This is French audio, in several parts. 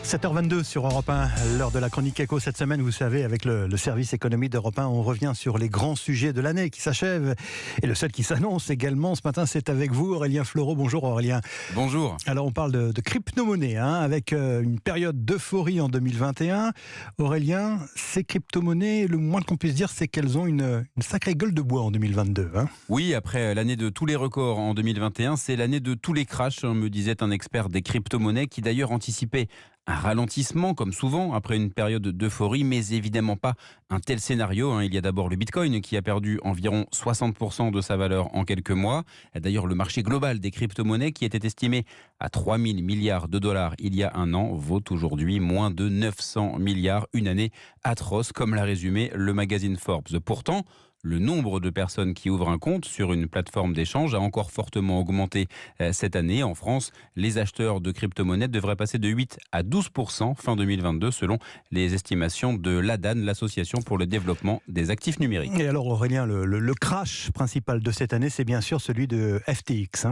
7h22 sur Europe 1, l'heure de la chronique éco cette semaine, vous savez, avec le service économie d'Europe 1, on revient sur les grands sujets de l'année qui s'achèvent. Et le seul qui s'annonce également ce matin, c'est avec vous, Aurélien Fleureau. Bonjour Aurélien. Bonjour. Alors on parle de crypto-monnaies, avec une période d'euphorie en 2021. Aurélien, ces crypto-monnaies, le moins qu'on puisse dire, c'est qu'elles ont une sacrée gueule de bois en 2022. Oui, après l'année de tous les records en 2021, c'est l'année de tous les crashs, me disait un expert des crypto-monnaies qui d'ailleurs anticipait un ralentissement, comme souvent, après une période d'euphorie, mais évidemment pas un tel scénario. Il y a d'abord le Bitcoin qui a perdu environ 60% de sa valeur en quelques mois. D'ailleurs, le marché global des crypto-monnaies, qui était estimé à 3 000 milliards de dollars il y a un an, vaut aujourd'hui moins de 900 milliards. Une année atroce, comme l'a résumé le magazine Forbes. Pourtant, le nombre de personnes qui ouvrent un compte sur une plateforme d'échange a encore fortement augmenté cette année. En France, les acheteurs de crypto-monnaies devraient passer de 8 à 12% fin 2022 selon les estimations de l'ADAN, l'Association pour le développement des actifs numériques. Et alors Aurélien, le crash principal de cette année, c'est bien sûr celui de FTX.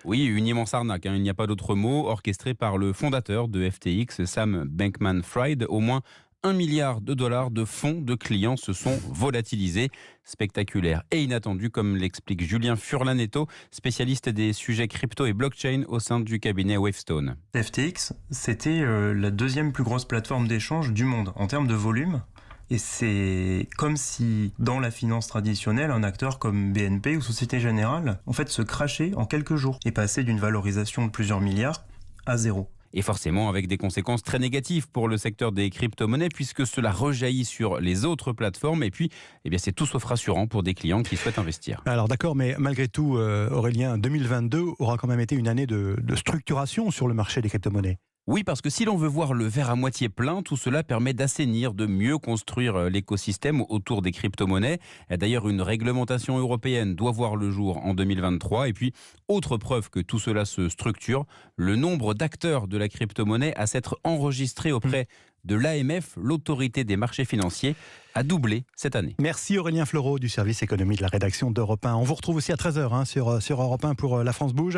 Oui, une immense arnaque, il n'y a pas d'autre mot, orchestrée par le fondateur de FTX, Sam Bankman-Fried. Au moins 1 milliard de dollars de fonds de clients se sont volatilisés. Spectaculaire et inattendu, comme l'explique Julien Furlanetto, spécialiste des sujets crypto et blockchain au sein du cabinet Wavestone. FTX, c'était la deuxième plus grosse plateforme d'échange du monde en termes de volume. Et c'est comme si, dans la finance traditionnelle, un acteur comme BNP ou Société Générale, en fait, se crachait en quelques jours et passait d'une valorisation de plusieurs milliards à zéro. Et forcément avec des conséquences très négatives pour le secteur des crypto-monnaies puisque cela rejaillit sur les autres plateformes et puis c'est tout sauf rassurant pour des clients qui souhaitent investir. Alors d'accord, mais malgré tout, Aurélien, 2022 aura quand même été une année de structuration sur le marché des crypto-monnaies. Oui, parce que si l'on veut voir le verre à moitié plein, tout cela permet d'assainir, de mieux construire l'écosystème autour des crypto-monnaies. D'ailleurs, une réglementation européenne doit voir le jour en 2023. Et puis, autre preuve que tout cela se structure, le nombre d'acteurs de la crypto-monnaie à s'être enregistré auprès de l'AMF, l'autorité des marchés financiers, a doublé cette année. Merci Aurélien Fleureau du service économie de la rédaction d'Europe 1. On vous retrouve aussi à 13h sur Europe 1 pour La France Bouge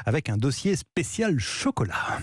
avec un dossier spécial chocolat.